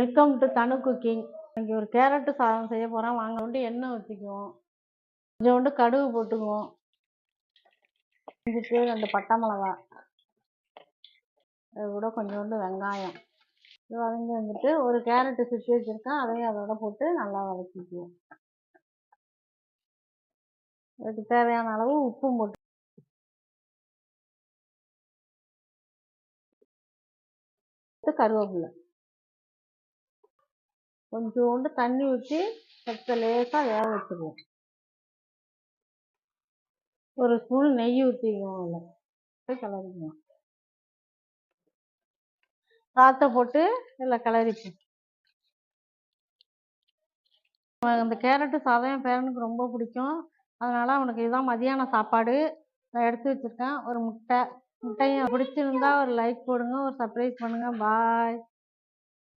Welcome to Thanu cooking. இங்கே ஒரு carrot சாதம் செய்ய போகிறோம். வாங்க. கொண்டு எண்ணெய் ஊற்றிக்குவோம், கொஞ்சோண்டு கடுகு போட்டுக்குவோம், இதுக்கு 2 பட்டை மிளகா, அது கூட கொஞ்சோண்டு வெங்காயம், இது வதங்கி வந்துட்டு ஒரு கேரட்டு சுற்றி வச்சுருக்கேன், அதையும் அதோட போட்டு நல்லா வதக்கிக்குவோம். அதுக்கு தேவையான அளவு உப்பும் போட்டு கருவேப்பிலை, கொஞ்சோண்டு தண்ணி ஊற்றி லேசாக வேக வச்சுக்குவோம். ஒரு ஸ்பூன் நெய் ஊற்றிக்குவோம், அதில் கிளறிக்குவோம். சாத்தை போட்டு இதில் கிளறிப்போம். அந்த கேரட்டு சாதம் என் பேரனுக்கு ரொம்ப பிடிக்கும். அதனால் அவனுக்கு இதுதான் மதியான சாப்பாடு. நான் எடுத்து வச்சுருக்கேன். ஒரு முட்டையும் பிடிச்சிருந்தா ஒரு லைக் போடுங்க, ஒரு சப்ஸ்கிரைப் பண்ணுங்கள். பாய்.